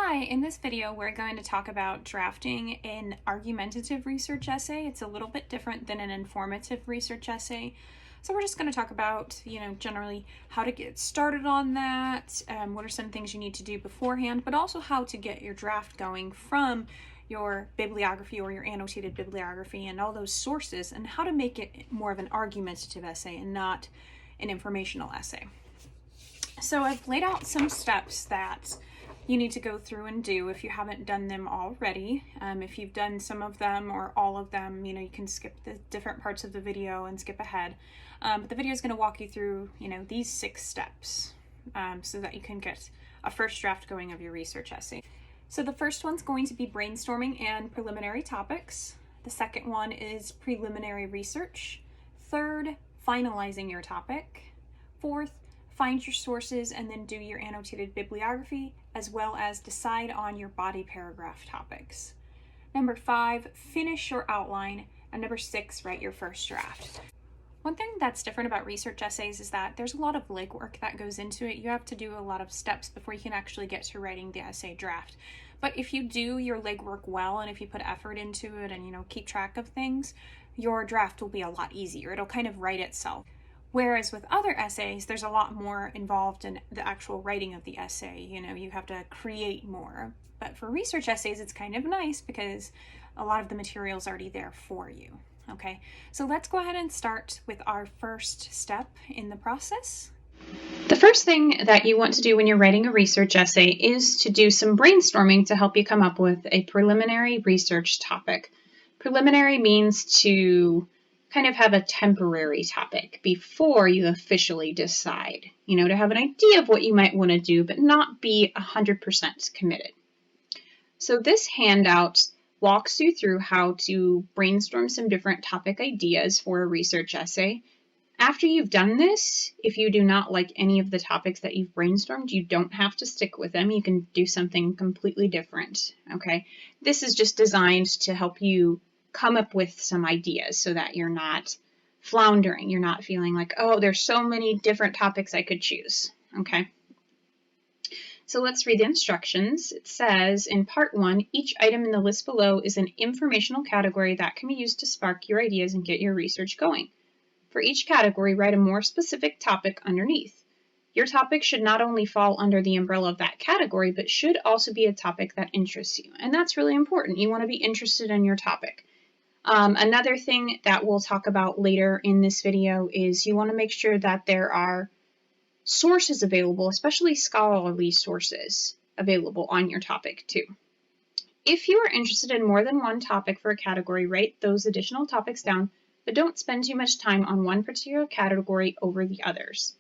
Hi, in this video we're going to talk about drafting an argumentative research essay. It's a little bit different than an informative research essay. So we're just going to talk about, generally how to get started on that, what are some things you need to do beforehand, but also how to get your draft going from your bibliography or your annotated bibliography and all those sources, and how to make it more of an argumentative essay and not an informational essay. So I've laid out some steps that you need to go through and do if you haven't done them already. If you've done some of them or all of them, you can skip the different parts of the video and skip ahead. But the video is going to walk you through, these 6 steps so that you can get a first draft going of your research essay. So the first one's going to be brainstorming and preliminary topics. The second one is preliminary research. Third, finalizing your topic. Fourth, find your sources and then do your annotated bibliography, as well as decide on your body paragraph topics. Number 5, finish your outline. And number 6, write your first draft. One thing that's different about research essays is that there's a lot of legwork that goes into it. You have to do a lot of steps before you can actually get to writing the essay draft. But if you do your legwork well, and if you put effort into it and, keep track of things, your draft will be a lot easier. It'll kind of write itself. Whereas with other essays, there's a lot more involved in the actual writing of the essay. You have to create more. But for research essays, it's kind of nice because a lot of the material is already there for you. Okay, so let's go ahead and start with our first step in the process. The first thing that you want to do when you're writing a research essay is to do some brainstorming to help you come up with a preliminary research topic. Preliminary means to kind of have a temporary topic before you officially decide, to have an idea of what you might want to do, but not be 100% committed. So this handout walks you through how to brainstorm some different topic ideas for a research essay. After you've done this, if you do not like any of the topics that you've brainstormed, you don't have to stick with them. You can do something completely different, okay? This is just designed to help you come up with some ideas so that you're not floundering. You're not feeling like, oh, there's so many different topics I could choose, okay? So let's read the instructions. It says in part 1, each item in the list below is an informational category that can be used to spark your ideas and get your research going. For each category, write a more specific topic underneath. Your topic should not only fall under the umbrella of that category, but should also be a topic that interests you. And that's really important. You want to be interested in your topic. Another thing that we'll talk about later in this video is you want to make sure that there are sources available, especially scholarly sources available on your topic too. If you are interested in more than one topic for a category, write those additional topics down, but don't spend too much time on one particular category over the others.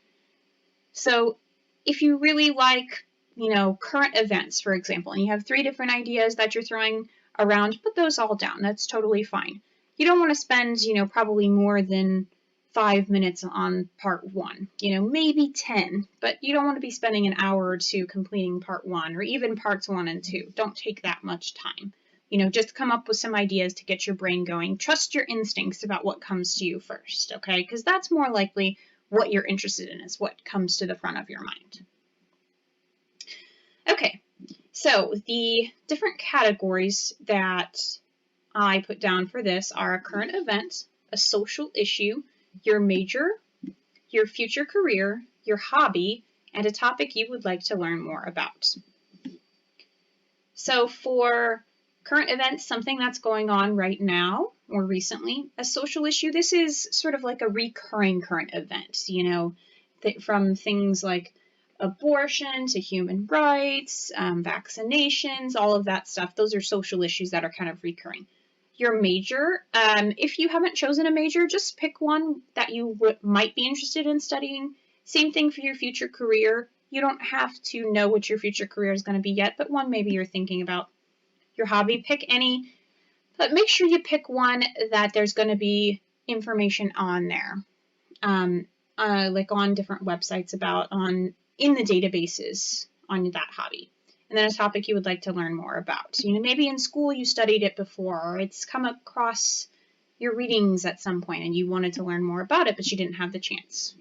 So if you really like, current events, for example, and you have 3 different ideas that you're throwing around, put those all down. That's totally fine. You don't want to spend, probably more than 5 minutes on part 1, maybe 10, but you don't want to be spending an hour or 2 completing part 1 or even parts 1 and 2. Don't take that much time. Just come up with some ideas to get your brain going. Trust your instincts about what comes to you first, okay? Because that's more likely what you're interested in is what comes to the front of your mind. Okay, so the different categories that I put down for this are a current event, a social issue, your major, your future career, your hobby, and a topic you would like to learn more about. So for current events, something that's going on right now or recently, a social issue, this is sort of like a recurring current event, from things like abortion to human rights, vaccinations, all of that stuff. Those are social issues that are kind of recurring. Your major, if you haven't chosen a major, just pick one that you might be interested in studying. Same thing for your future career. You don't have to know what your future career is going to be yet, but one maybe you're thinking about. Your hobby, pick any, but make sure you pick one that there's going to be information on there, like on different websites in the databases on that hobby. And then a topic you would like to learn more about. Maybe in school you studied it before, or it's come across your readings at some point and you wanted to learn more about it, but you didn't have the chance.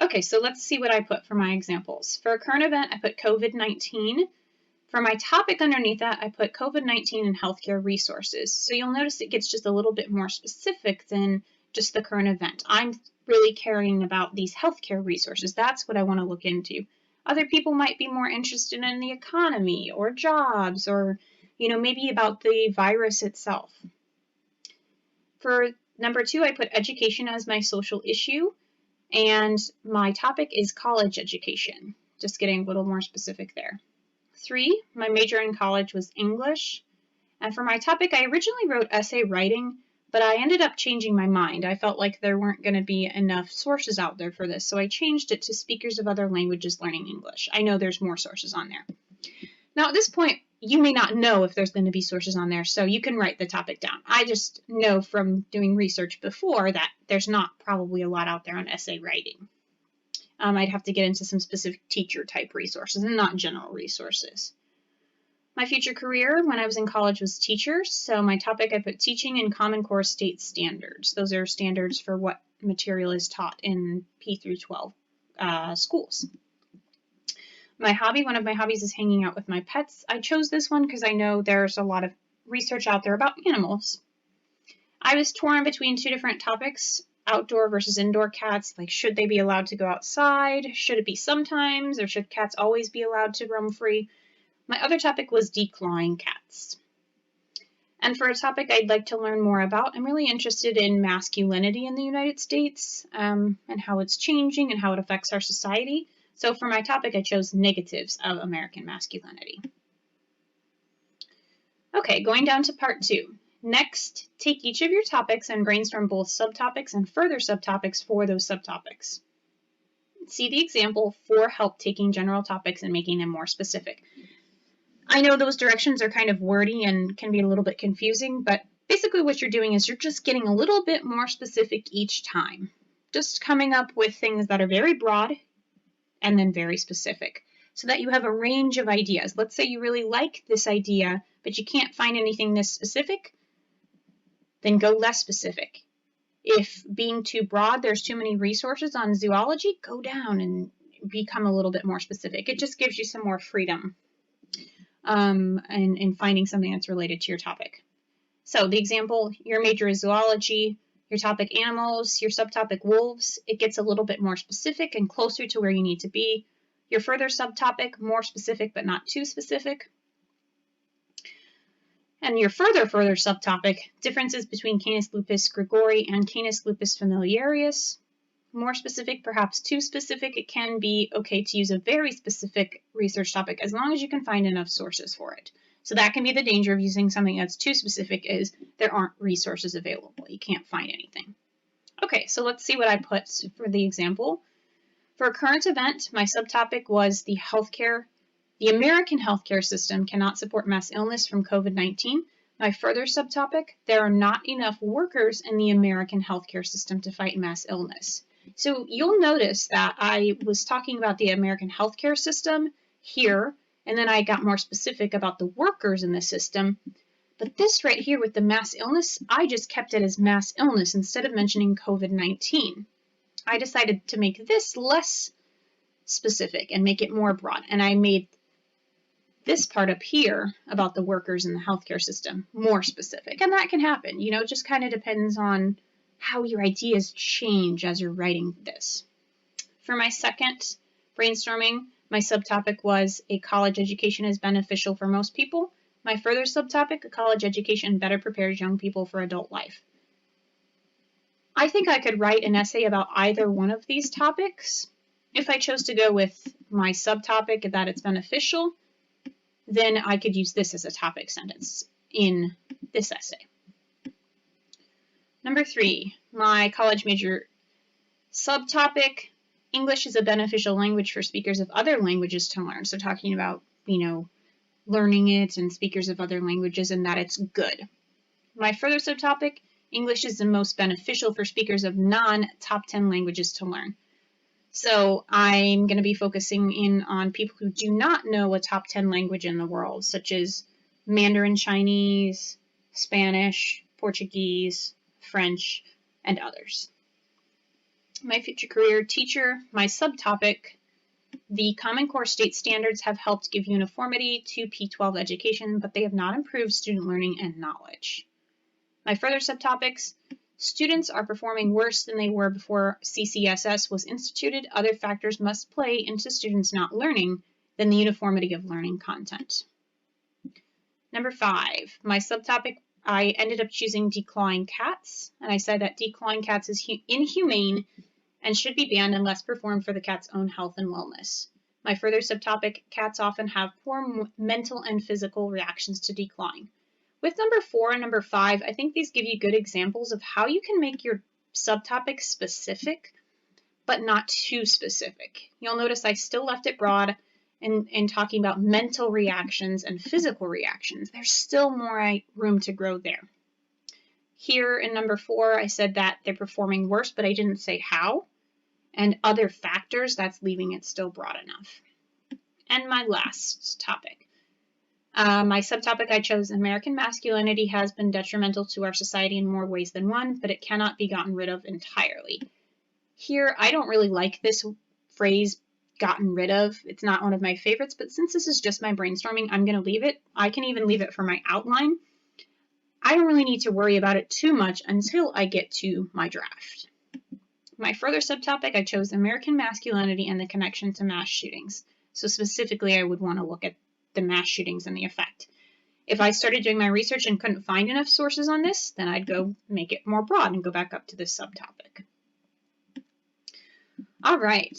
Okay, so let's see what I put for my examples. For a current event, I put COVID-19. For my topic underneath that, I put COVID-19 and healthcare resources. So you'll notice it gets just a little bit more specific than just the current event. I'm really caring about these healthcare resources. That's what I want to look into. Other people might be more interested in the economy or jobs or, maybe about the virus itself. For number 2, I put education as my social issue, and my topic is college education. Just getting a little more specific there. 3, my major in college was English. And for my topic, I originally wrote essay writing, but I ended up changing my mind. I felt like there weren't going to be enough sources out there for this, so I changed it to speakers of other languages learning English. I know there's more sources on there. Now, at this point, you may not know if there's going to be sources on there, so you can write the topic down. I just know from doing research before that there's not probably a lot out there on essay writing. I'd have to get into some specific teacher type resources and not general resources. My future career when I was in college was teacher, so my topic I put teaching in Common Core state standards. Those are standards for what material is taught in P through 12 schools. One of my hobbies is hanging out with my pets. I chose this one because I know there's a lot of research out there about animals. I was torn between 2 different topics. Outdoor versus indoor cats, like should they be allowed to go outside? Should it be sometimes, or should cats always be allowed to roam free? My other topic was declawing cats. And for a topic I'd like to learn more about, I'm really interested in masculinity in the United States and how it's changing and how it affects our society. So for my topic, I chose negatives of American masculinity. Okay, going down to part 2. Next, take each of your topics and brainstorm both subtopics and further subtopics for those subtopics. See the example for help taking general topics and making them more specific. I know those directions are kind of wordy and can be a little bit confusing, but basically what you're doing is you're just getting a little bit more specific each time. Just coming up with things that are very broad and then very specific, so that you have a range of ideas. Let's say you really like this idea, but you can't find anything this specific, then go less specific. If being too broad, there's too many resources on zoology, go down and become a little bit more specific. It just gives you some more freedom in finding something that's related to your topic. So the example, your major is zoology, your topic animals, your subtopic wolves, it gets a little bit more specific and closer to where you need to be. Your further subtopic, more specific but not too specific. And your further subtopic, differences between Canis lupus gregori and Canis lupus familiaris. More specific, perhaps too specific. It can be okay to use a very specific research topic as long as you can find enough sources for it. So that can be the danger of using something that's too specific, is there aren't resources available. You can't find anything. Okay, so let's see what I put for the example. For a current event, my subtopic was the American healthcare system cannot support mass illness from COVID-19. My further subtopic, there are not enough workers in the American healthcare system to fight mass illness. So you'll notice that I was talking about the American healthcare system here, and then I got more specific about the workers in the system. But this right here with the mass illness, I just kept it as mass illness instead of mentioning COVID-19. I decided to make this less specific and make it more broad, and I made this part up here about the workers in the healthcare system more specific. And that can happen, it just kind of depends on how your ideas change as you're writing this. For my second brainstorming, my subtopic was a college education is beneficial for most people. My further subtopic, a college education better prepares young people for adult life. I think I could write an essay about either one of these topics. If I chose to go with my subtopic that it's beneficial, then I could use this as a topic sentence in this essay. Number 3, my college major subtopic, English is a beneficial language for speakers of other languages to learn. So talking about, learning it and speakers of other languages and that it's good. My further subtopic, English is the most beneficial for speakers of non-top 10 languages to learn. So I'm going to be focusing in on people who do not know a top 10 language in the world, such as Mandarin Chinese, Spanish, Portuguese, French, and others. My future career, teacher, my subtopic, The Common Core state standards have helped give uniformity to P-12 education, but they have not improved student learning and knowledge. My further subtopics: students are performing worse than they were before CCSS was instituted. Other factors must play into students not learning than the uniformity of learning content. Number 5, my subtopic, I ended up choosing declawing cats, and I said that declawing cats is inhumane and should be banned unless performed for the cat's own health and wellness. My further subtopic, cats often have poor mental and physical reactions to declawing. With number 4 and number 5, I think these give you good examples of how you can make your subtopic specific, but not too specific. You'll notice I still left it broad in talking about mental reactions and physical reactions. There's still more room to grow there. Here in number 4, I said that they're performing worse, but I didn't say how. And other factors, that's leaving it still broad enough. And my last topic. My subtopic I chose, American masculinity has been detrimental to our society in more ways than one, but it cannot be gotten rid of entirely. Here, I don't really like this phrase, gotten rid of. It's not one of my favorites, but since this is just my brainstorming, I'm going to leave it. I can even leave it for my outline. I don't really need to worry about it too much until I get to my draft. My further subtopic, I chose American masculinity and the connection to mass shootings. So specifically, I would want to look at the mass shootings and the effect. If I started doing my research and couldn't find enough sources on this, then I'd go make it more broad and go back up to this subtopic. All right.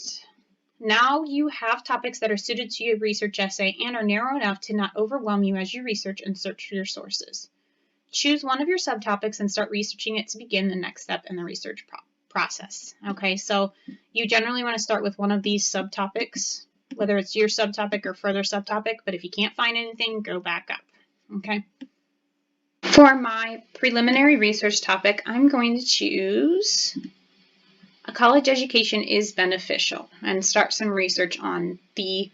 Now you have topics that are suited to your research essay and are narrow enough to not overwhelm you as you research and search for your sources. Choose one of your subtopics and start researching it to begin the next step in the research process. Okay, so you generally want to start with one of these subtopics, whether it's your subtopic or further subtopic, but if you can't find anything, go back up. Okay. For my preliminary research topic, I'm going to choose a college education is beneficial and start some research on the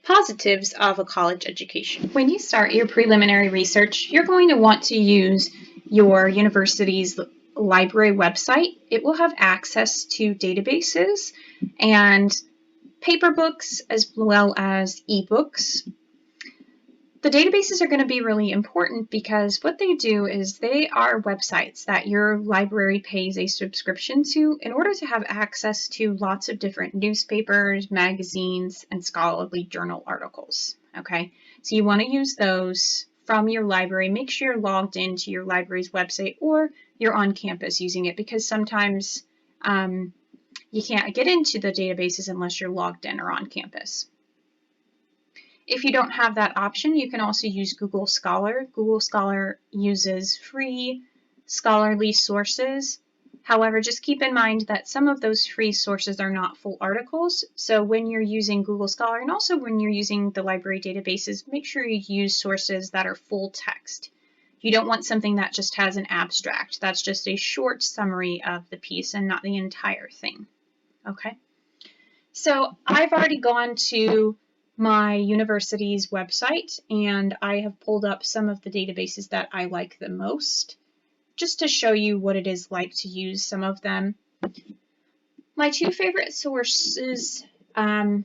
positives of a college education. When you start your preliminary research, you're going to want to use your university's library website. It will have access to databases and paper books as well as ebooks. The databases are going to be really important because what they do is they are websites that your library pays a subscription to in order to have access to lots of different newspapers, magazines, and scholarly journal articles. Okay, so you want to use those from your library. Make sure you're logged into your library's website or you're on campus using it, because sometimes you can't get into the databases unless you're logged in or on campus. If you don't have that option, you can also use Google Scholar. Google Scholar uses free scholarly sources. However, just keep in mind that some of those free sources are not full articles. So when you're using Google Scholar and also when you're using the library databases, make sure you use sources that are full text. You don't want something that just has an abstract. That's just a short summary of the piece and not the entire thing. Okay. So I've already gone to my university's website and I have pulled up some of the databases that I like the most, just to show you what it is like to use some of them. My two favorite sources, my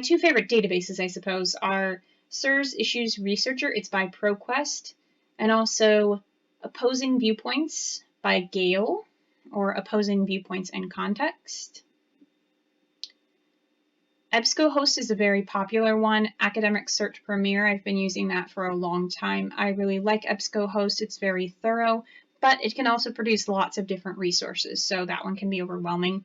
two favorite databases, I suppose, are SIRS Issues Researcher, it's by ProQuest, and also Opposing Viewpoints by Gale, or Opposing Viewpoints in Context. EBSCOhost is a very popular one. Academic Search Premier, I've been using that for a long time. I really like EBSCOhost. It's very thorough, but it can also produce lots of different resources, so that one can be overwhelming.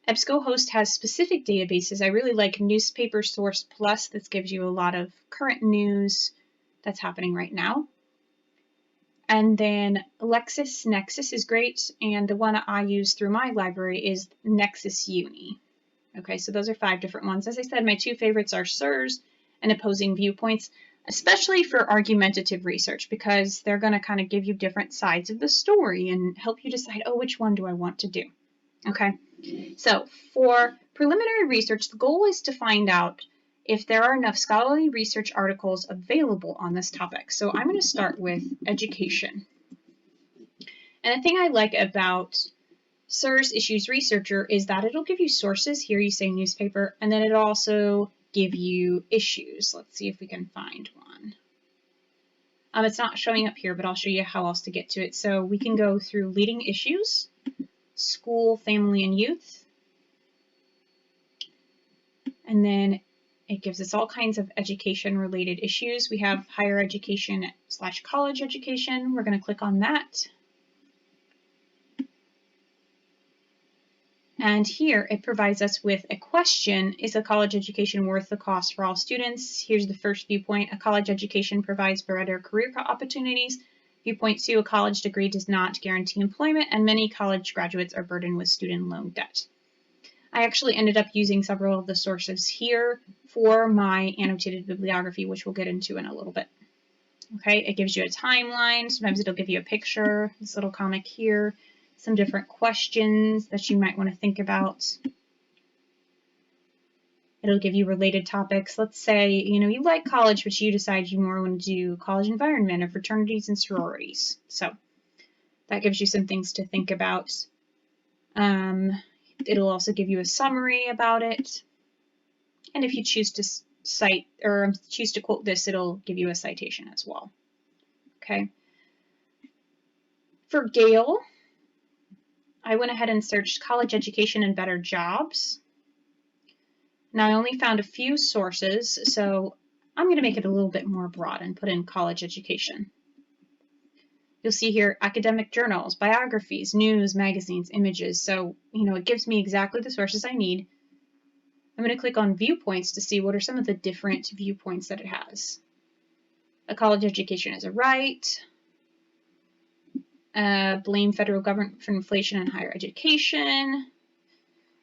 EBSCOhost has specific databases. I really like Newspaper Source Plus. This gives you a lot of current news that's happening right now. And then LexisNexis is great, and the one I use through my library is Nexis Uni. Okay, so those are 5 different ones. As I said, my two favorites are SIRS and Opposing Viewpoints, especially for argumentative research, because they're going to kind of give you different sides of the story and help you decide, oh, which one do I want to do? Okay, so for preliminary research, the goal is to find out if there are enough scholarly research articles available on this topic. So I'm going to start with education. And the thing I like about Source Issues Researcher is that it'll give you sources. Here you say newspaper, and then it'll also give you issues. Let's see if we can find one. It's not showing up here, but I'll show you how else to get to it. So we can go through leading issues, school, family, and youth. And then it gives us all kinds of education-related issues. We have higher education/college education. We're going to click on that. And here it provides us with a question: is a college education worth the cost for all students? Here's the first viewpoint: a college education provides better career opportunities. Viewpoint 2, a college degree does not guarantee employment, and many college graduates are burdened with student loan debt. I actually ended up using several of the sources here for my annotated bibliography, which we'll get into in a little bit. Okay, it gives you a timeline. Sometimes it'll give you a picture, this little comic here, some different questions that you might want to think about. It'll give you related topics. Let's say, you like college, but you decide you more want to do college environment or fraternities and sororities. So that gives you some things to think about. It'll also give you a summary about it. And if you choose to cite or choose to quote this, it'll give you a citation as well. Okay. For Gale, I went ahead and searched college education and better jobs. Now I only found a few sources, so I'm going to make it a little bit more broad and put in college education. You'll see here academic journals, biographies, news, magazines, images. So, it gives me exactly the sources I need. I'm going to click on viewpoints to see what are some of the different viewpoints that it has. A college education is a right. Blame federal government for inflation and higher education.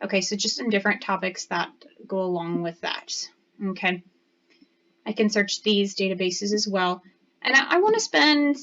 Okay, so just some different topics that go along with that. Okay. I can search these databases as well. And I want to spend,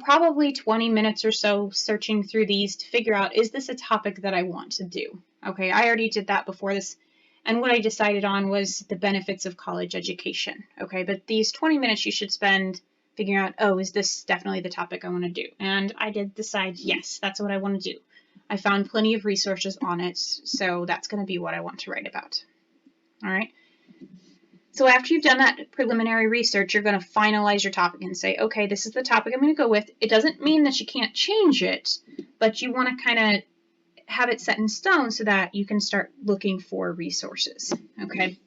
probably 20 minutes or so searching through these to figure out, is this a topic that I want to do? Okay, I already did that before this. And what I decided on was the benefits of college education. Okay, but these 20 minutes you should spend figuring out, oh, is this definitely the topic I want to do? And I did decide, yes, that's what I want to do. I found plenty of resources on it, so that's going to be what I want to write about. All right. So after you've done that preliminary research, you're going to finalize your topic and say, okay, this is the topic I'm going to go with. It doesn't mean that you can't change it, but you want to kind of have it set in stone so that you can start looking for resources. Okay.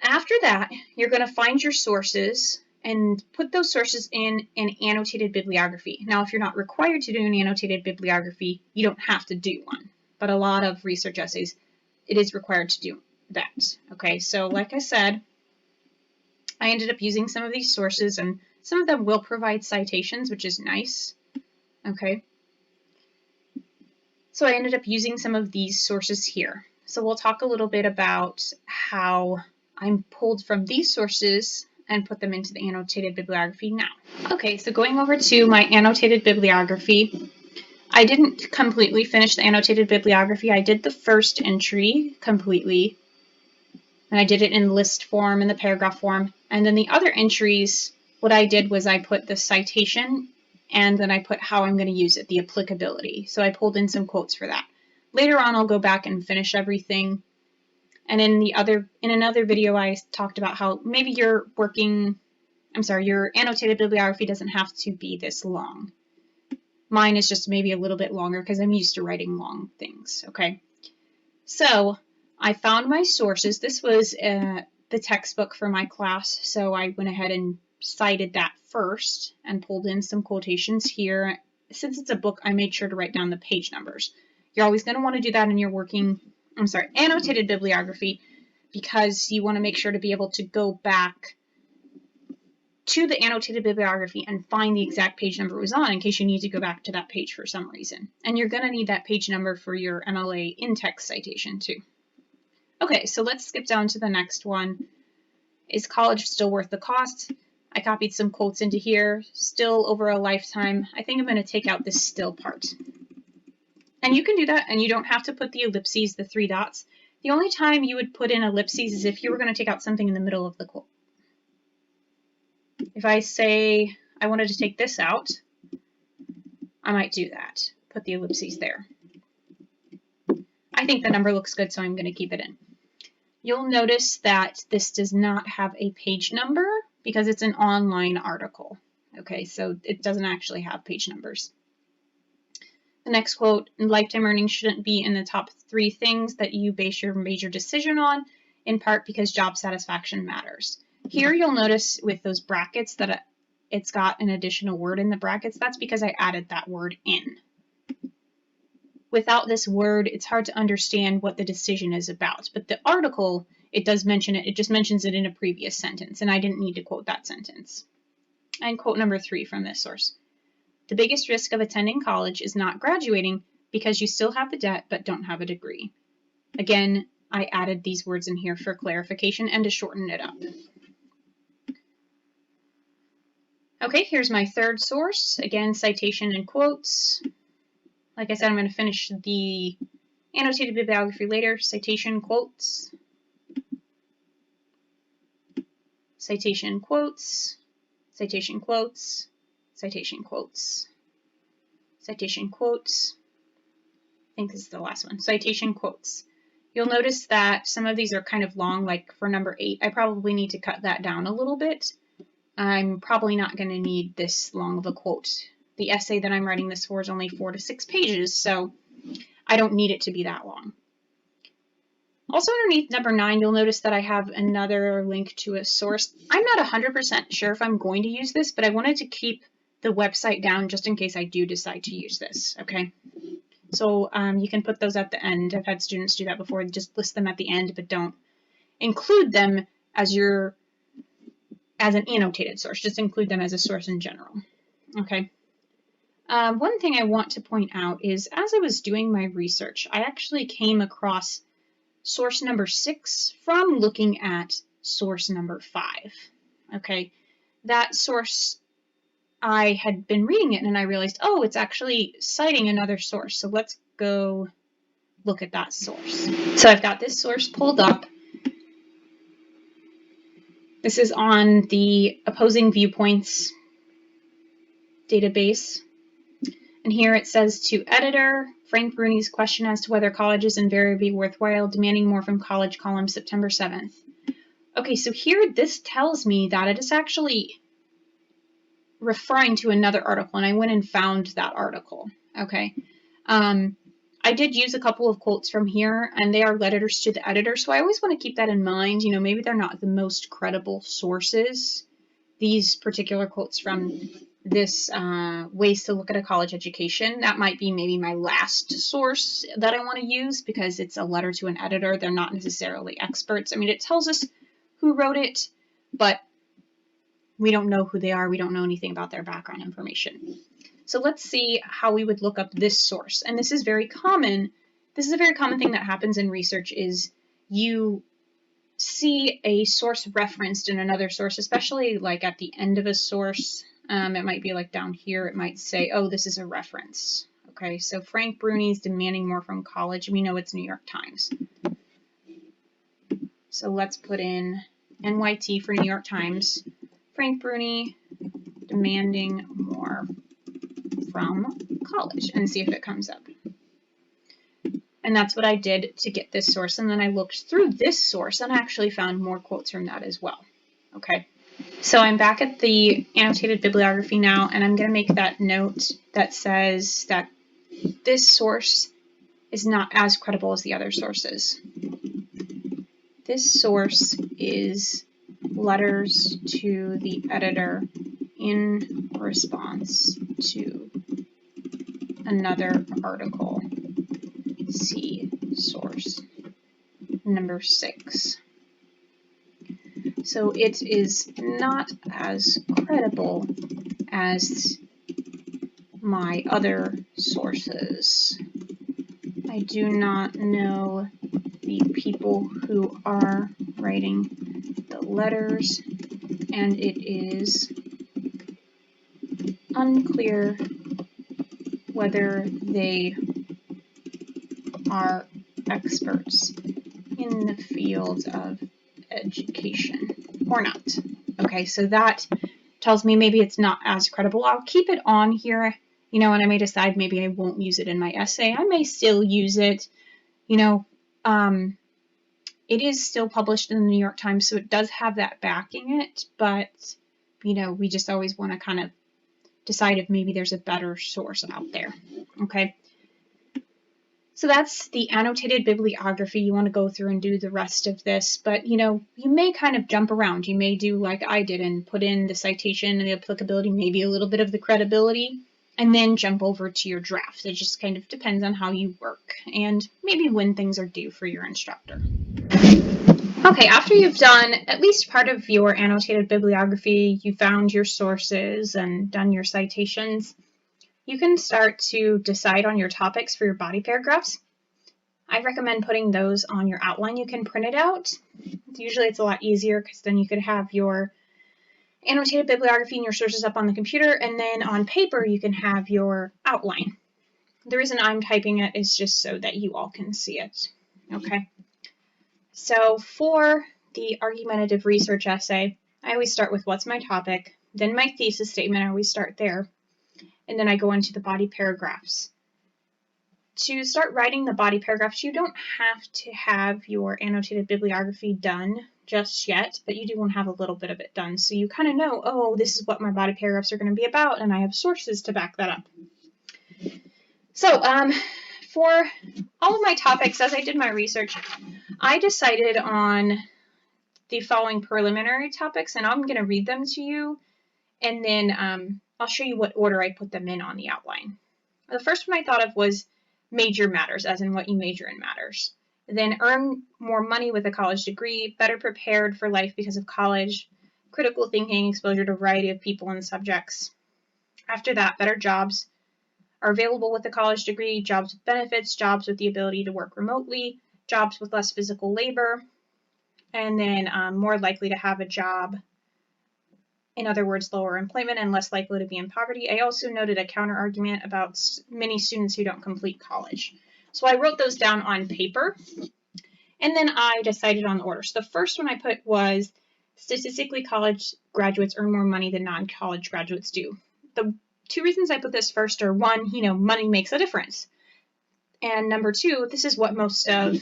After that, you're going to find your sources and put those sources in an annotated bibliography. Now, if you're not required to do an annotated bibliography, you don't have to do one. But a lot of research essays, it is required to do that. Okay, so like I said, I ended up using some of these sources, and some of them will provide citations, which is nice. Okay. So I ended up using some of these sources here. So we'll talk a little bit about how I'm pulled from these sources and put them into the annotated bibliography now. Okay, so going over to my annotated bibliography, I didn't completely finish the annotated bibliography. I did the first entry completely, and I did it in list form, in the paragraph form. And then the other entries, what I did was I put the citation, and then I put how I'm going to use it, the applicability. So I pulled in some quotes for that. Later on, I'll go back and finish everything. And in another video, I talked about how maybe your annotated bibliography doesn't have to be this long. Mine is just maybe a little bit longer because I'm used to writing long things, okay? So I found my sources. This was the textbook for my class, so I went ahead and cited that first and pulled in some quotations here. Since it's a book, I made sure to write down the page numbers. You're always going to want to do that in your annotated bibliography, because you want to make sure to be able to go back to the annotated bibliography and find the exact page number it was on in case you need to go back to that page for some reason. And you're going to need that page number for your MLA in-text citation too. Okay, so let's skip down to the next one. Is college still worth the cost? I copied some quotes into here. Still over a lifetime. I think I'm going to take out this still part. And you can do that, and you don't have to put the ellipses, the 3 dots. The only time you would put in ellipses is if you were going to take out something in the middle of the quote. If I say I wanted to take this out, I might do that. put the ellipses there. I think the number looks good, so I'm going to keep it in. You'll notice that this does not have a page number because it's an online article. Okay, so it doesn't actually have page numbers. The next quote, lifetime earnings shouldn't be in the top 3 things that you base your major decision on, in part because job satisfaction matters. Here you'll notice with those brackets that it's got an additional word in the brackets. That's because I added that word in. Without this word, it's hard to understand what the decision is about. But the article, it does mention it. It just mentions it in a previous sentence, and I didn't need to quote that sentence. And quote number 3 from this source. The biggest risk of attending college is not graduating because you still have the debt but don't have a degree. Again, I added these words in here for clarification and to shorten it up. Okay, here's my third source. Again, citation and quotes. Like I said, I'm going to finish the annotated bibliography later. Citation, quotes. Citation, quotes. Citation, quotes. Citation, quotes. Citation, quotes. I think this is the last one. Citation, quotes. You'll notice that some of these are kind of long, like for number 8. I probably need to cut that down a little bit. I'm probably not going to need this long of a quote. The essay that I'm writing this for is only 4 to 6 pages, so I don't need it to be that long. Also underneath number 9, you'll notice that I have another link to a source. I'm not 100% sure if I'm going to use this, but I wanted to keep the website down just in case I do decide to use this, okay? So you can put those at the end. I've had students do that before. Just list them at the end, but don't include them as an annotated source. Just include them as a source in general, okay? One thing I want to point out is as I was doing my research, I actually came across source number 6 from looking at source number 5. Okay, that source, I had been reading it and I realized, oh, it's actually citing another source. So let's go look at that source. So I've got this source pulled up. This is on the Opposing Viewpoints database. And here it says to editor, Frank Bruni's question as to whether college is invariably worthwhile, demanding more from college column September 7th. Okay, so here this tells me that it is actually referring to another article, and I went and found that article. Okay, I did use a couple of quotes from here, and they are letters to the editor, so I always want to keep that in mind. You know, maybe they're not the most credible sources. These particular quotes from this Ways to Look at a College Education, that might be maybe my last source that I want to use because it's a letter to an editor. They're not necessarily experts. I mean, it tells us who wrote it, but we don't know who they are. We don't know anything about their background information. So let's see how we would look up this source. And this is very common. This is a very common thing that happens in research is you see a source referenced in another source, especially like at the end of a source. It might be like down here, it might say, oh, this is a reference. Okay, so Frank Bruni's demanding more from college. We know it's New York Times. So let's put in NYT for New York Times. Frank Bruni demanding more from college and see if it comes up. And that's what I did to get this source. And then I looked through this source and I actually found more quotes from that as well. Okay. So I'm back at the annotated bibliography now, and I'm going to make that note that says that this source is not as credible as the other sources. This source is letters to the editor in response to another article. See source number 6. So it is not as credible as my other sources. I do not know the people who are writing the letters, and it is unclear whether they are experts in the field of education or not. Okay, so that tells me maybe it's not as credible. I'll keep it on here and I may decide maybe I won't use it in my essay. I may still use it, it is still published in the New York Times, so it does have that backing it, but, we just always want to kind of decide if maybe there's a better source out there, okay? So that's the annotated bibliography. You want to go through and do the rest of this, but, you may kind of jump around. You may do like I did and put in the citation and the applicability, maybe a little bit of the credibility, and then jump over to your draft. It just kind of depends on how you work and maybe when things are due for your instructor. Okay, after you've done at least part of your annotated bibliography, you found your sources and done your citations, you can start to decide on your topics for your body paragraphs. I recommend putting those on your outline. You can print it out. Usually it's a lot easier because then you could have your annotated bibliography and your sources up on the computer, and then on paper you can have your outline. The reason I'm typing it is just so that you all can see it. Okay. So for the argumentative research essay, I always start with what's my topic, then my thesis statement, I always start there, and then I go into the body paragraphs. To start writing the body paragraphs, you don't have to have your annotated bibliography done just yet, but you do want to have a little bit of it done so you kind of know, oh, this is what my body paragraphs are going to be about, and I have sources to back that up. So for all of my topics, as I did my research, I decided on the following preliminary topics, and I'm going to read them to you, and then I'll show you what order I put them in on the outline. The first one I thought of was major matters, as in what you major in matters. Then earn more money with a college degree, better prepared for life because of college, critical thinking, exposure to a variety of people and subjects. After that, better jobs are available with a college degree, jobs with benefits, jobs with the ability to work remotely, jobs with less physical labor, and then more likely to have a job. In other words, lower employment and less likely to be in poverty. I also noted a counter-argument about many students who don't complete college. So I wrote those down on paper, and then I decided on the order. So the first one I put was, statistically, college graduates earn more money than non-college graduates do. The two reasons I put this first are, one, money makes a difference. And number two, this is what most of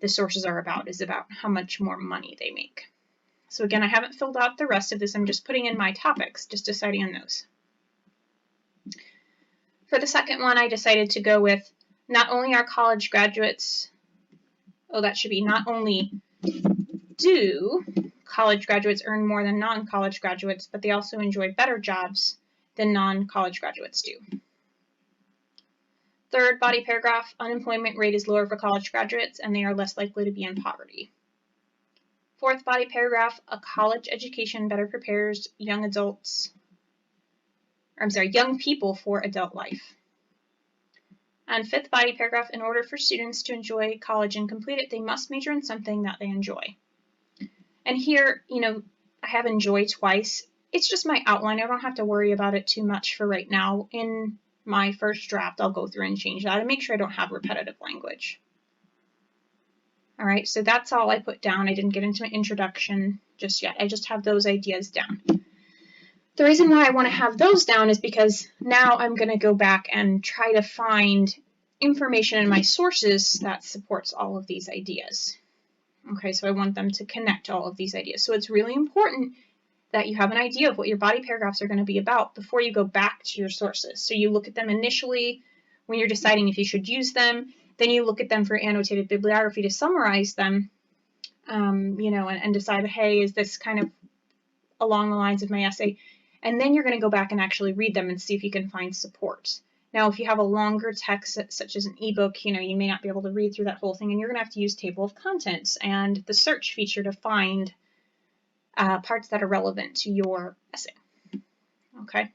the sources are about, is about how much more money they make. So again, I haven't filled out the rest of this. I'm just putting in my topics, just deciding on those. For the second one, I decided to go with not only are college graduates, not only do college graduates earn more than non-college graduates, but they also enjoy better jobs than non-college graduates do. Third body paragraph, unemployment rate is lower for college graduates and they are less likely to be in poverty. Fourth body paragraph, a college education better prepares young people for adult life. And fifth body paragraph, in order for students to enjoy college and complete it, they must major in something that they enjoy. And here, I have enjoy twice. It's just my outline. I don't have to worry about it too much for right now. In my first draft, I'll go through and change that and make sure I don't have repetitive language. All right, so that's all I put down. I didn't get into my introduction just yet. I just have those ideas down. The reason why I want to have those down is because now I'm going to go back and try to find information in my sources that supports all of these ideas. Okay, so I want them to connect all of these ideas. So it's really important that you have an idea of what your body paragraphs are going to be about before you go back to your sources. So you look at them initially when you're deciding if you should use them. Then you look at them for annotated bibliography to summarize them, and decide, hey, is this kind of along the lines of my essay? And then you're going to go back and actually read them and see if you can find support. Now, if you have a longer text, such as an ebook, you may not be able to read through that whole thing, and you're going to have to use table of contents and the search feature to find parts that are relevant to your essay. Okay.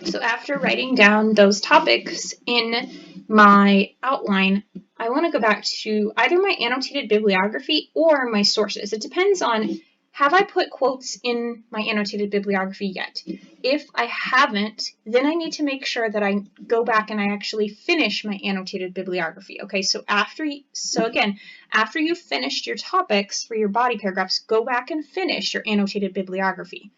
So after writing down those topics in my outline, I want to go back to either my annotated bibliography or my sources. It depends on, have I put quotes in my annotated bibliography yet? If I haven't, then I need to make sure that I go back and I actually finish my annotated bibliography. Okay, so after you've finished your topics for your body paragraphs, go back and finish your annotated bibliography.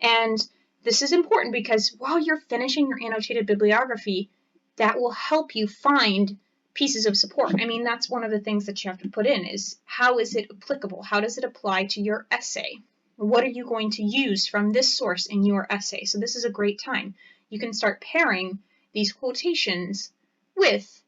And this is important because while you're finishing your annotated bibliography, that will help you find pieces of support. I mean, that's one of the things that you have to put in is how is it applicable? How does it apply to your essay? What are you going to use from this source in your essay? So this is a great time. You can start pairing these quotations with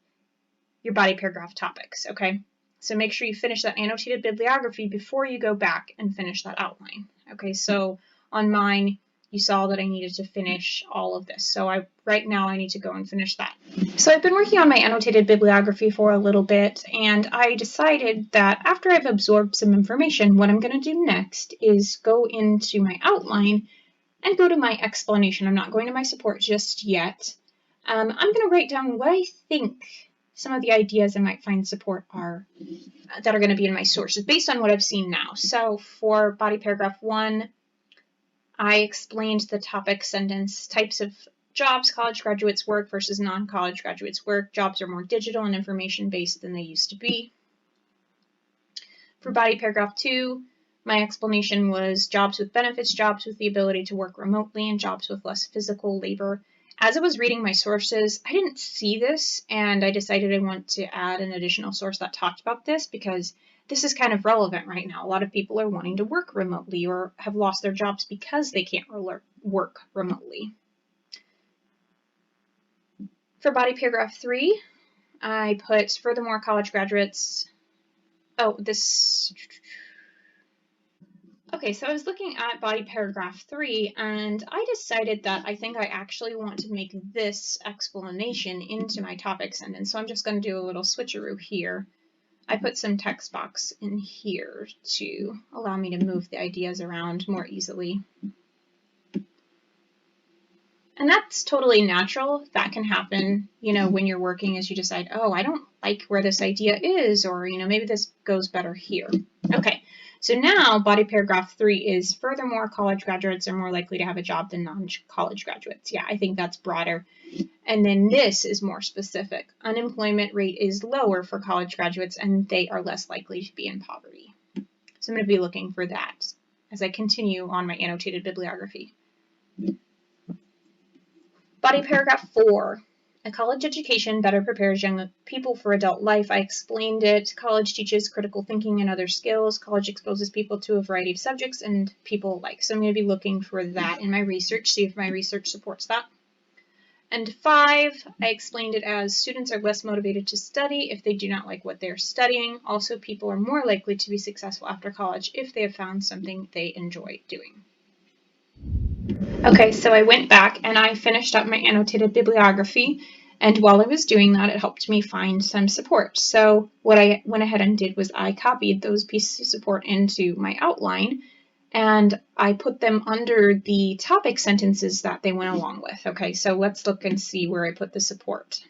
your body paragraph topics, okay? So make sure you finish that annotated bibliography before you go back and finish that outline. Okay, so on mine, you saw that I needed to finish all of this. So right now I need to go and finish that. So I've been working on my annotated bibliography for a little bit, and I decided that after I've absorbed some information, what I'm going to do next is go into my outline and go to my explanation. I'm not going to my support just yet. I'm going to write down what I think some of the ideas I might find support are that are going to be in my sources based on what I've seen now. So for body paragraph 1, I explained the topic sentence types of jobs college graduates work versus non-college graduates work. Jobs are more digital and information-based than they used to be. For body paragraph 2, my explanation was jobs with benefits, jobs with the ability to work remotely, and jobs with less physical labor. As I was reading my sources, I didn't see this, and I decided I want to add an additional source that talked about this because this is kind of relevant right now. A lot of people are wanting to work remotely or have lost their jobs because they can't work remotely. For body paragraph 3, I put furthermore college graduates. Okay, so I was looking at body paragraph 3, and I decided that I think I actually want to make this explanation into my topic sentence. So I'm just going to do a little switcheroo here. I put some text box in here to allow me to move the ideas around more easily. And that's totally natural. That can happen, when you're working as you decide, oh, I don't like where this idea is, or, maybe this goes better here. Okay. So now body paragraph 3 is furthermore, college graduates are more likely to have a job than non-college graduates. Yeah, I think that's broader. And then this is more specific. Unemployment rate is lower for college graduates and they are less likely to be in poverty. So I'm going to be looking for that as I continue on my annotated bibliography. Body paragraph 4. A college education better prepares young people for adult life. I explained it. College teaches critical thinking and other skills. College exposes people to a variety of subjects and people alike. So I'm going to be looking for that in my research, see if my research supports that. And 5, I explained it as students are less motivated to study if they do not like what they're studying. Also, people are more likely to be successful after college if they have found something they enjoy doing. Okay, so I went back and I finished up my annotated bibliography, and while I was doing that, it helped me find some support. So what I went ahead and did was I copied those pieces of support into my outline, and I put them under the topic sentences that they went along with. Okay, so let's look and see where I put the support.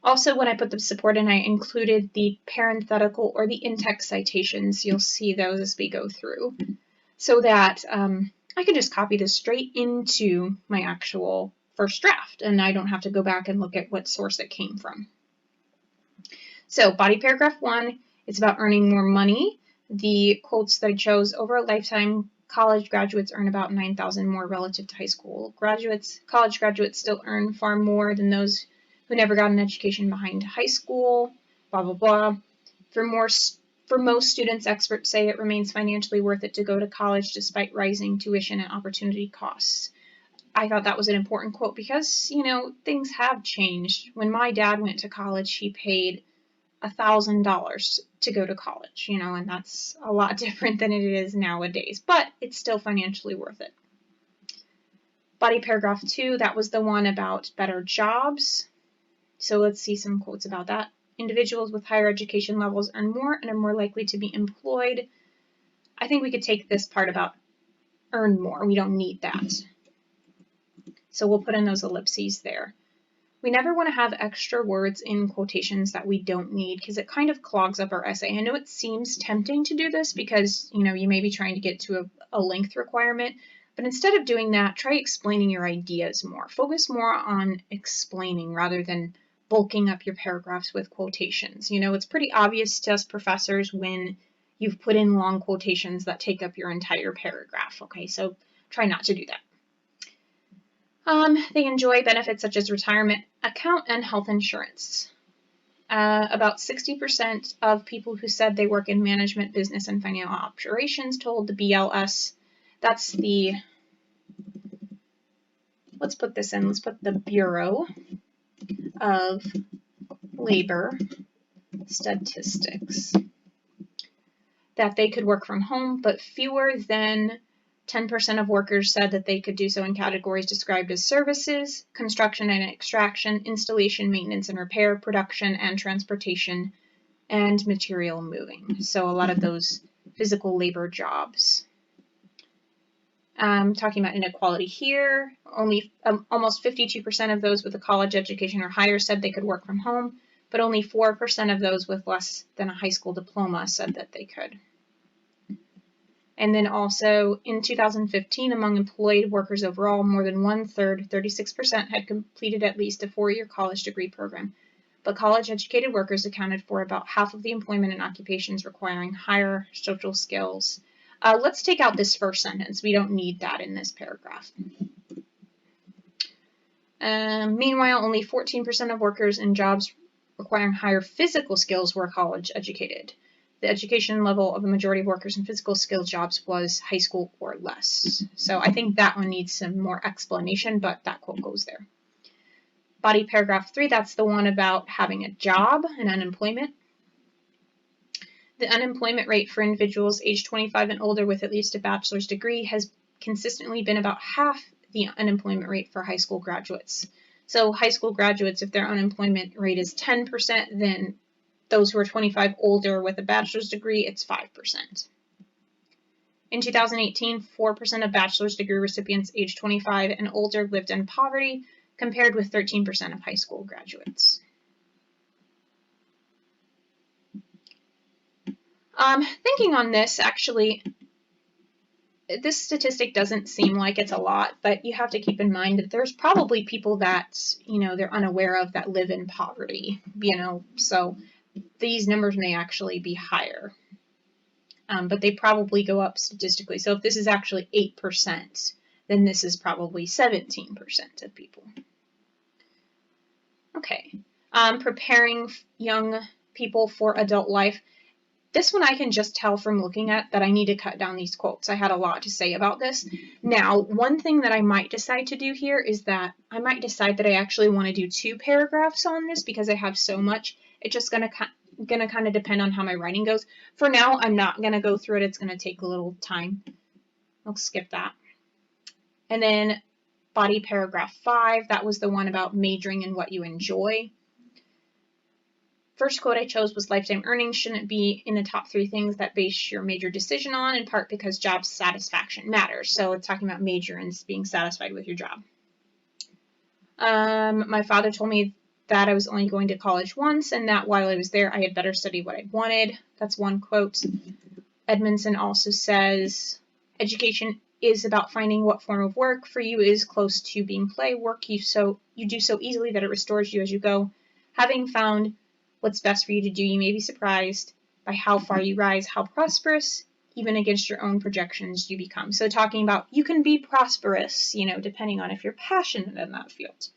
Also, when I put the support in, I included the parenthetical or the in-text citations. You'll see those as we go through, so that I can just copy this straight into my actual first draft, and I don't have to go back and look at what source it came from. So body paragraph 1, it's about earning more money. The quotes that I chose: over a lifetime, college graduates earn about $9,000 more relative to high school graduates. College graduates still earn far more than those who never got an education behind high school, blah, blah, blah. For most students, experts say it remains financially worth it to go to college despite rising tuition and opportunity costs. I thought that was an important quote because, things have changed. When my dad went to college, he paid $1,000 to go to college, and that's a lot different than it is nowadays, but it's still financially worth it. Body paragraph 2, that was the one about better jobs. So let's see some quotes about that. Individuals with higher education levels earn more and are more likely to be employed. I think we could take this part about earn more. We don't need that. So we'll put in those ellipses there. We never want to have extra words in quotations that we don't need because it kind of clogs up our essay. I know it seems tempting to do this because, you may be trying to get to a length requirement, but instead of doing that, try explaining your ideas more. Focus more on explaining rather than bulking up your paragraphs with quotations. It's pretty obvious to us professors when you've put in long quotations that take up your entire paragraph. Okay, so try not to do that. They enjoy benefits such as retirement account and health insurance. About 60% of people who said they work in management, business, and financial operations told the BLS, that's the, let's put this in, let's put the Bureau of Labor Statistics, that they could work from home, but fewer than 10% of workers said that they could do so in categories described as services, construction and extraction, installation, maintenance and repair, production and transportation, and material moving. So a lot of those physical labor jobs. Talking about inequality here, only almost 52% of those with a college education or higher said they could work from home, but only 4% of those with less than a high school diploma said that they could. And then also in 2015, among employed workers overall, more than 1/3, 36%, had completed at least a 4-year college degree program. But college-educated workers accounted for about half of the employment in occupations requiring higher social skills. Let's take out this first sentence. We don't need that in this paragraph. Meanwhile, only 14% of workers in jobs requiring higher physical skills were college educated. The education level of the majority of workers in physical skills jobs was high school or less. So I think that one needs some more explanation, but that quote goes there. Body paragraph 3, that's the one about having a job and unemployment. The unemployment rate for individuals aged 25 and older with at least a bachelor's degree has consistently been about half the unemployment rate for high school graduates. So high school graduates, if their unemployment rate is 10%, then those who are 25 older with a bachelor's degree, it's 5%. In 2018, 4% of bachelor's degree recipients aged 25 and older lived in poverty, compared with 13% of high school graduates. Thinking on this, actually, this statistic doesn't seem like it's a lot, but you have to keep in mind that there's probably people that, they're unaware of that live in poverty, so these numbers may actually be higher, but they probably go up statistically. So if this is actually 8%, then this is probably 17% of people. Okay, preparing young people for adult life. This one I can just tell from looking at that I need to cut down these quotes. I had a lot to say about this. Now, one thing that I might decide to do here is that I might decide that I actually want to do 2 paragraphs on this because I have so much. It's just going to kind of depend on how my writing goes. For now, I'm not going to go through it. It's going to take a little time. I'll skip that. And then body paragraph 5, that was the one about majoring in what you enjoy. First quote I chose was lifetime earnings shouldn't be in the top 3 things that base your major decision on, in part because job satisfaction matters. So it's talking about major and being satisfied with your job. My father told me that I was only going to college once and that while I was there, I had better study what I wanted. That's one quote. Edmondson also says, education is about finding what form of work for you is close to being play work you do so easily that it restores you as you go. Having found what's best for you to do, you may be surprised by how far you rise, how prosperous, even against your own projections, you become. So talking about you can be prosperous, depending on if you're passionate in that field.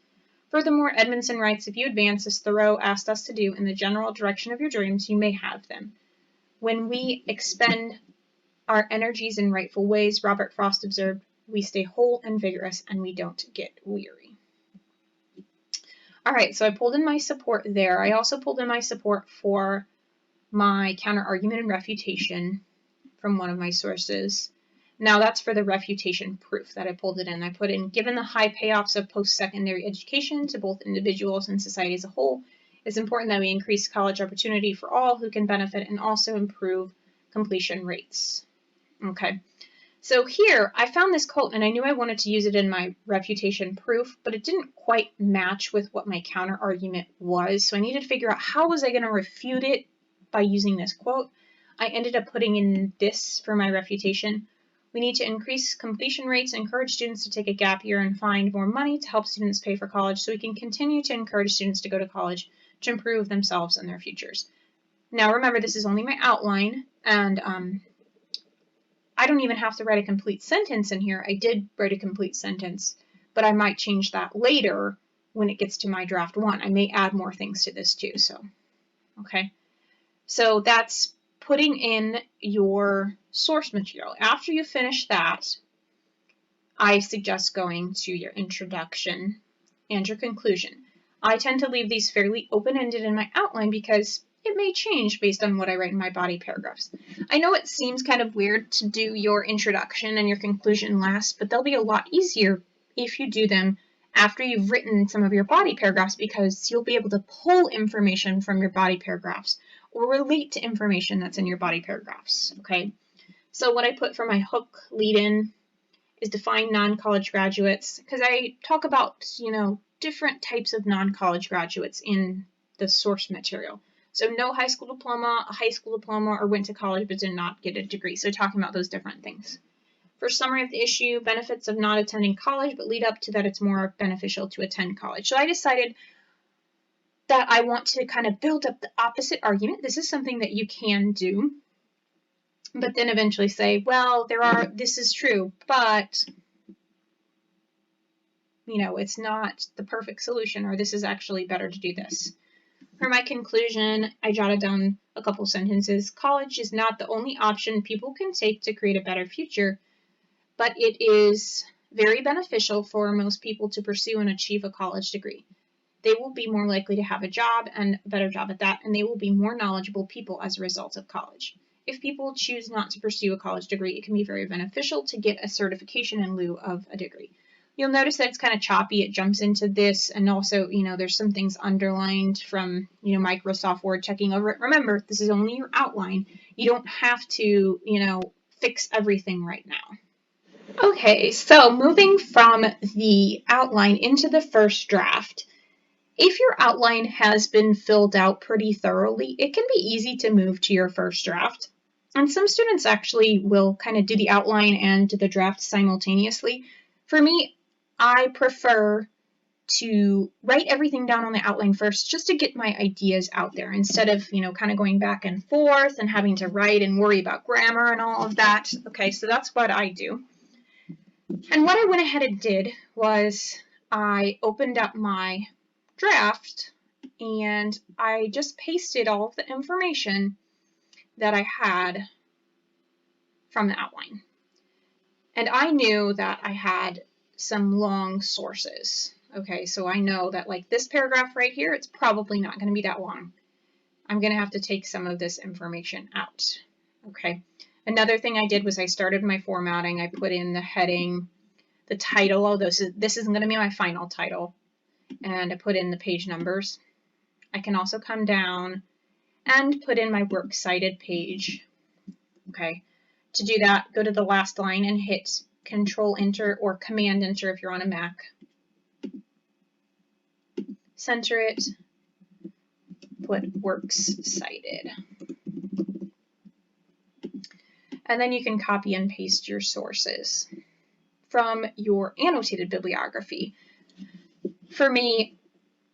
Furthermore, Edmondson writes, if you advance as Thoreau asked us to do in the general direction of your dreams, you may have them. When we expend our energies in rightful ways, Robert Frost observed, we stay whole and vigorous and we don't get weary. All right, so I pulled in my support there. I also pulled in my support for my counter-argument and refutation from one of my sources. Now that's for the refutation proof that I pulled it in. I put in, given the high payoffs of post-secondary education to both individuals and society as a whole, it's important that we increase college opportunity for all who can benefit and also improve completion rates. Okay. So here, I found this quote, and I knew I wanted to use it in my refutation proof, but it didn't quite match with what my counter-argument was, so I needed to figure out how was I going to refute it by using this quote. I ended up putting in this for my refutation. We need to increase completion rates, encourage students to take a gap year, and find more money to help students pay for college so we can continue to encourage students to go to college to improve themselves and their futures. Now remember, this is only my outline, and I don't even have to write a complete sentence in here. I did write a complete sentence, but I might change that later when it gets to my draft 1. I may add more things to this too, so, okay. So that's putting in your source material. After you finish that, I suggest going to your introduction and your conclusion. I tend to leave these fairly open-ended in my outline because it may change based on what I write in my body paragraphs. I know it seems kind of weird to do your introduction and your conclusion last, but they'll be a lot easier if you do them after you've written some of your body paragraphs, because you'll be able to pull information from your body paragraphs or relate to information that's in your body paragraphs, okay? So what I put for my hook lead-in is define non-college graduates, because I talk about, different types of non-college graduates in the source material. So no high school diploma, a high school diploma, or went to college but did not get a degree. So talking about those different things. For summary of the issue, benefits of not attending college, but lead up to that it's more beneficial to attend college. So I decided that I want to kind of build up the opposite argument. This is something that you can do, but then eventually say, well, this is true, but it's not the perfect solution, or this is actually better to do this. For my conclusion, I jotted down a couple sentences. College is not the only option people can take to create a better future, but it is very beneficial for most people to pursue and achieve a college degree. They will be more likely to have a job, and a better job at that, and they will be more knowledgeable people as a result of college. If people choose not to pursue a college degree, it can be very beneficial to get a certification in lieu of a degree. You'll notice that it's kind of choppy. It jumps into this, and also, there's some things underlined from, Microsoft Word checking over it. Remember, this is only your outline. You don't have to, fix everything right now. Okay, so moving from the outline into the first draft, if your outline has been filled out pretty thoroughly, it can be easy to move to your first draft. And some students actually will kind of do the outline and do the draft simultaneously. For me, I prefer to write everything down on the outline first, just to get my ideas out there, instead of, kind of going back and forth and having to write and worry about grammar and all of that. Okay, so that's what I do. And what I went ahead and did was I opened up my draft and I just pasted all of the information that I had from the outline. And I knew that I had some long sources. Okay, so I know that like this paragraph right here, it's probably not going to be that long. I'm going to have to take some of this information out. Okay, another thing I did was I started my formatting. I put in the heading, the title. Oh, this isn't going to be my final title. And I put in the page numbers. I can also come down and put in my works cited page. Okay, to do that, go to the last line and hit Control Enter or Command Enter if you're on a Mac. Center it, put works cited. And then you can copy and paste your sources from your annotated bibliography. For me,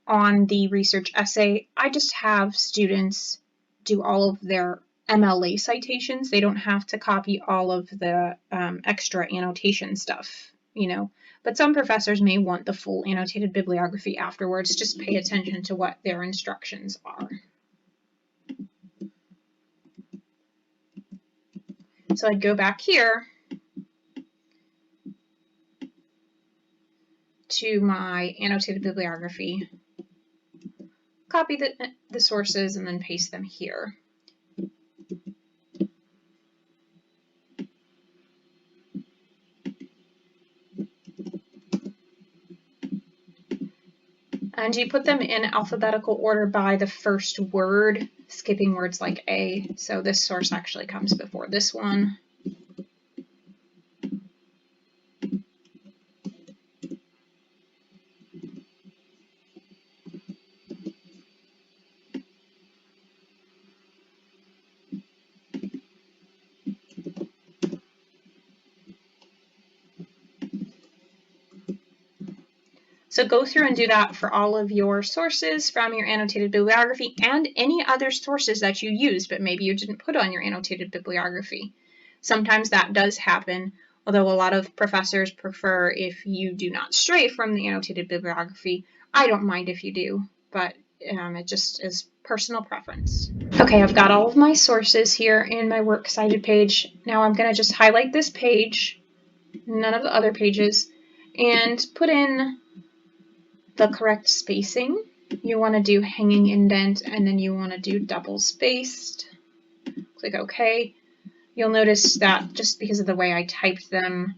on the research essay, I just have students do all of their MLA citations. They don't have to copy all of the extra annotation stuff, But some professors may want the full annotated bibliography afterwards. Just pay attention to what their instructions are. So I'd go back here to my annotated bibliography, copy the sources, and then paste them here. And you put them in alphabetical order by the first word, skipping words like A. So this source actually comes before this one. So go through and do that for all of your sources from your annotated bibliography and any other sources that you used, but maybe you didn't put on your annotated bibliography. Sometimes that does happen, although a lot of professors prefer if you do not stray from the annotated bibliography. I don't mind if you do, but it just is personal preference. Okay, I've got all of my sources here in my works cited page. Now I'm going to just highlight this page, none of the other pages, and put in the correct spacing. You want to do hanging indent, and then you want to do double spaced. Click OK. You'll notice that just because of the way I typed them,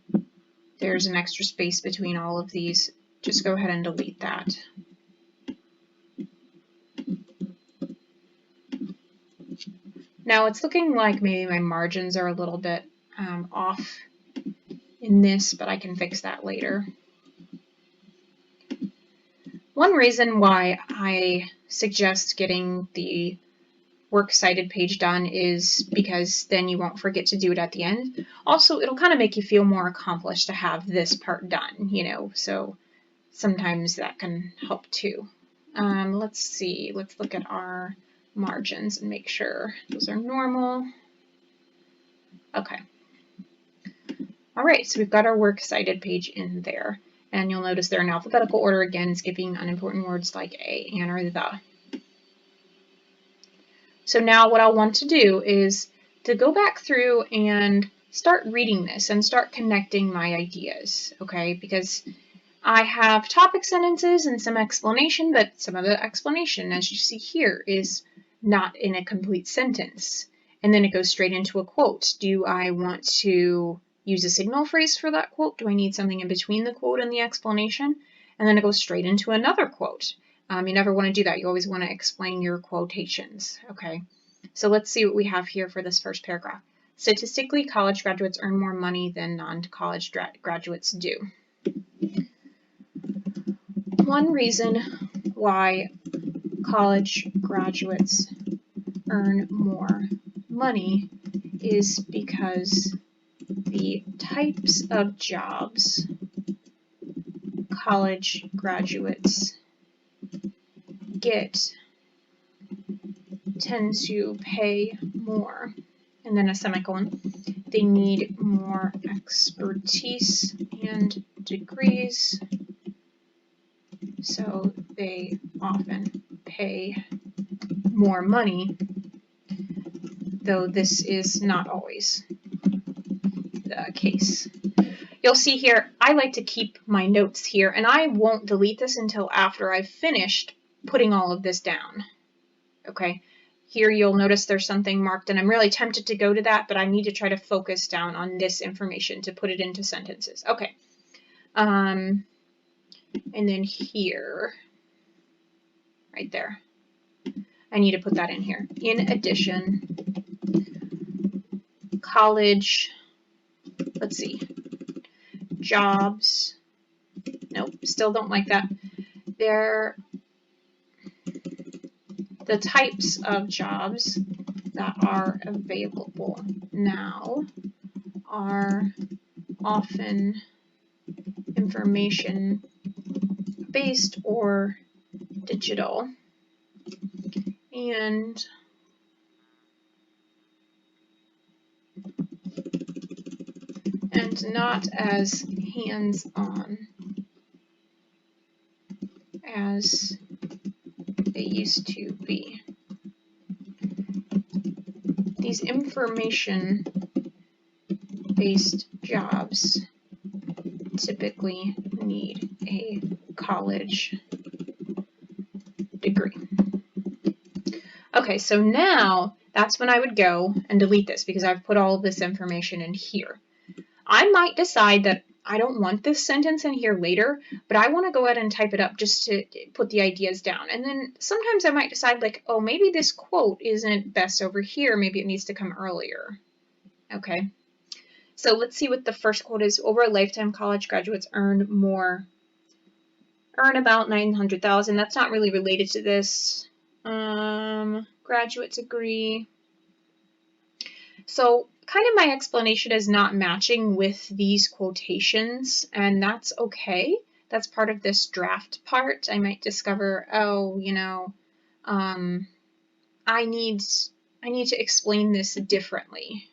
there's an extra space between all of these. Just go ahead and delete that. Now it's looking like maybe my margins are a little bit off in this, but I can fix that later. One reason why I suggest getting the works cited page done is because then you won't forget to do it at the end. Also, it'll kind of make you feel more accomplished to have this part done, so sometimes that can help too. Let's see, let's look at our margins and make sure those are normal. Okay. All right, so we've got our works cited page in there, and you'll notice they're in alphabetical order again, skipping unimportant words like a, and, or the. So now what I'll want to do is to go back through and start reading this and start connecting my ideas, okay? Because I have topic sentences and some explanation, but some of the explanation, as you see here, is not in a complete sentence. And then it goes straight into a quote. Do I want to use a signal phrase for that quote? Do I need something in between the quote and the explanation? And then it goes straight into another quote. You never want to do that. You always want to explain your quotations, okay? So let's see what we have here for this first paragraph. Statistically, college graduates earn more money than non-college graduates do. One reason why college graduates earn more money is because the types of jobs college graduates get tend to pay more, and then a semicolon. They need more expertise and degrees, so they often pay more money, though this is not always the case. You'll see here, I like to keep my notes here, and I won't delete this until after I've finished putting all of this down. Okay, here you'll notice there's something marked, and I'm really tempted to go to that, but I need to try to focus down on this information to put it into sentences. Okay, and then here, right there, I need to put that in here. In addition, college, let's see, jobs, nope, still don't like that. The types of jobs that are available now are often information-based or digital, and not as hands-on as they used to be. These information-based jobs typically need a college degree. Okay, so now that's when I would go and delete this because I've put all of this information in here. I might decide that I don't want this sentence in here later, but I want to go ahead and type it up just to put the ideas down. And then sometimes I might decide like, oh, maybe this quote isn't best over here. Maybe it needs to come earlier. Okay. So let's see what the first quote is. Over a lifetime, college graduates earn about $900,000. That's not really related to this. Graduate degree. So kind of my explanation is not matching with these quotations, and that's okay. That's part of this draft part. I might discover, oh, I need to explain this differently.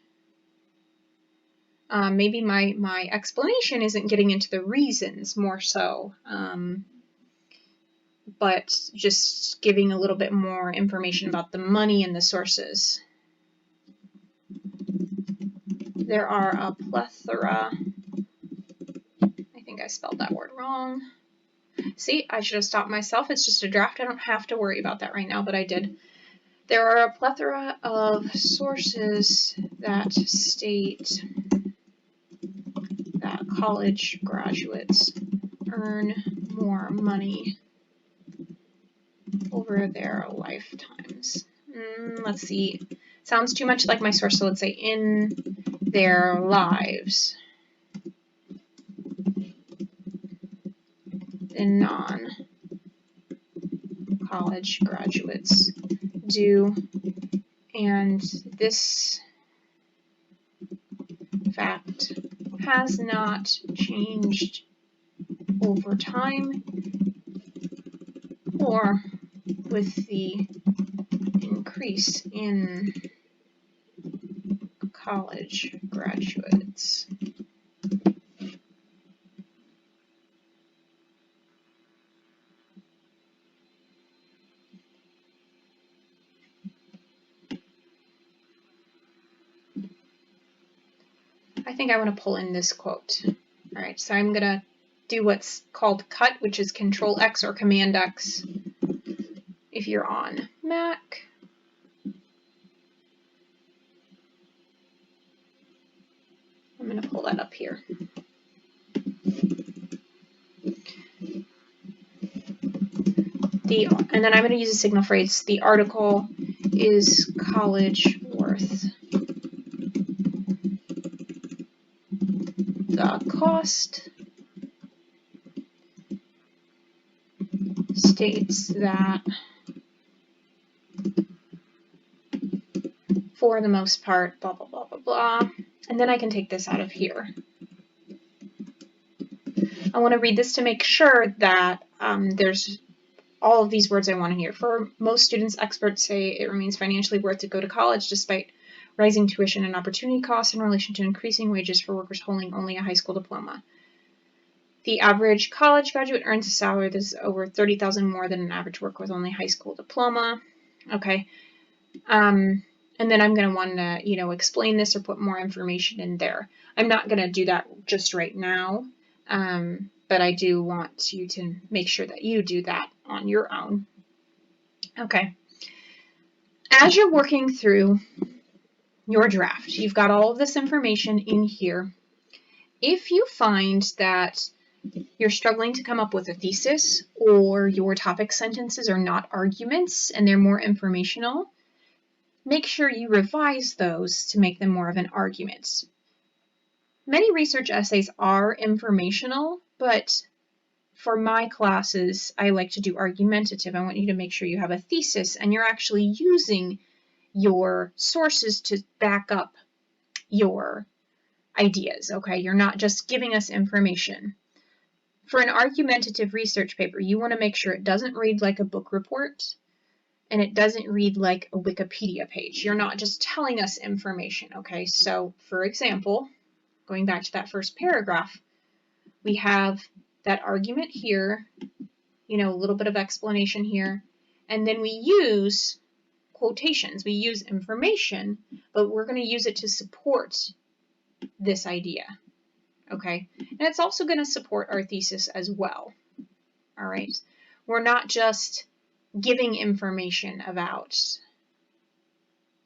Maybe my explanation isn't getting into the reasons more so, but just giving a little bit more information about the money and the sources. There are a plethora. I think I spelled that word wrong. See, I should have stopped myself. It's just a draft. I don't have to worry about that right now, but I did. There are a plethora of sources that state that college graduates earn more money over their lifetimes. Let's see. Sounds too much like my source, so let's say in their lives. Than non-college graduates do, and this fact has not changed over time or with the increase in college graduates. I think I want to pull in this quote. All right, so I'm going to do what's called cut, which is Control X or Command X if you're on Mac. I'm going to pull that up here. And then I'm going to use a signal phrase. The article is college worth. The cost states that for the most part, blah, blah, blah, blah, blah. And then I can take this out of here. I want to read this to make sure that there's all of these words I want to hear. For most students, experts say it remains financially worth to go to college despite rising tuition and opportunity costs in relation to increasing wages for workers holding only a high school diploma. The average college graduate earns a salary that is over $30,000 more than an average worker with only a high school diploma. Okay. And then I'm going to want to, explain this or put more information in there. I'm not going to do that just right now, but I do want you to make sure that you do that on your own. Okay. As you're working through your draft, you've got all of this information in here. If you find that you're struggling to come up with a thesis or your topic sentences are not arguments and they're more informational, make sure you revise those to make them more of an argument. Many research essays are informational, but for my classes, I like to do argumentative. I want you to make sure you have a thesis and you're actually using your sources to back up your ideas, okay? You're not just giving us information. For an argumentative research paper, you want to make sure it doesn't read like a book report and it doesn't read like a Wikipedia page. You're not just telling us information, okay? So, for example, going back to that first paragraph, we have that argument here, a little bit of explanation here, and then we use quotations. We use information, but we're going to use it to support this idea, okay? And it's also going to support our thesis as well, all right? We're not just giving information about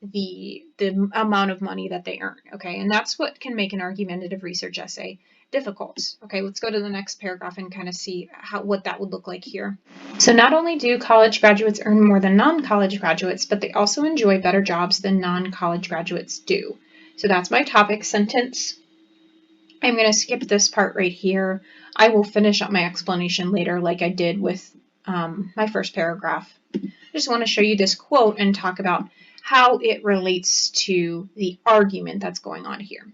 the amount of money that they earn, okay? And that's what can make an argumentative research essay difficult. Okay, let's go to the next paragraph and kind of see what that would look like here. So not only do college graduates earn more than non-college graduates, but they also enjoy better jobs than non-college graduates do. So that's my topic sentence. I'm going to skip this part right here. I will finish up my explanation later like I did with my first paragraph. I just want to show you this quote and talk about how it relates to the argument that's going on here.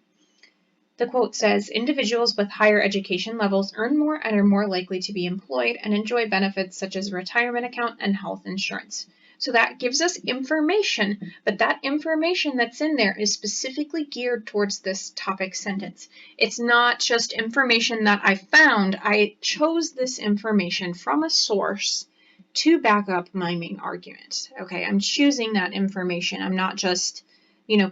The quote says, individuals with higher education levels earn more and are more likely to be employed and enjoy benefits such as a retirement account and health insurance. So that gives us information, but that information that's in there is specifically geared towards this topic sentence. It's not just information that I found. I chose this information from a source to back up my main argument. Okay, I'm choosing that information. I'm not just,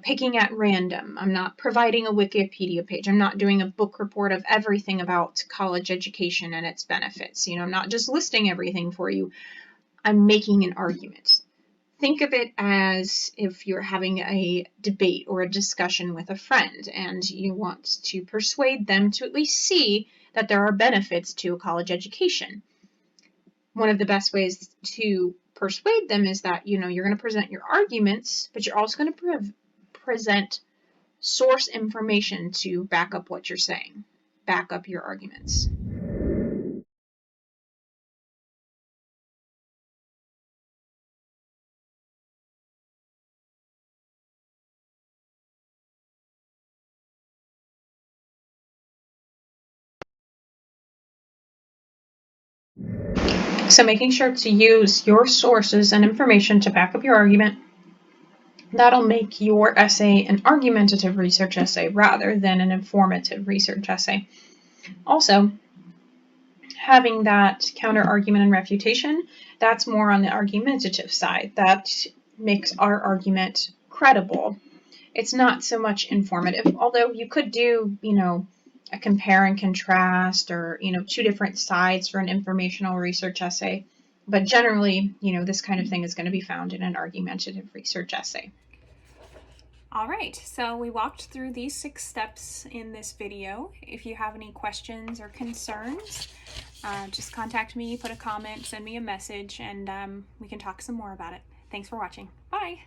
picking at random. I'm not providing a Wikipedia page. I'm not doing a book report of everything about college education and its benefits. I'm not just listing everything for you. I'm making an argument. Think of it as if you're having a debate or a discussion with a friend and you want to persuade them to at least see that there are benefits to a college education. One of the best ways to persuade them is that, you're going to present your arguments, but you're also going to present source information to back up what you're saying, back up your arguments. So making sure to use your sources and information to back up your argument, that'll make your essay an argumentative research essay rather than an informative research essay. Also, having that counter-argument and refutation, that's more on the argumentative side. That makes our argument credible. It's not so much informative, although you could do, a compare and contrast or, two different sides for an informational research essay. But generally, this kind of thing is going to be found in an argumentative research essay. All right, so we walked through these 6 steps in this video. If you have any questions or concerns, just contact me, put a comment, send me a message, and we can talk some more about it. Thanks for watching. Bye!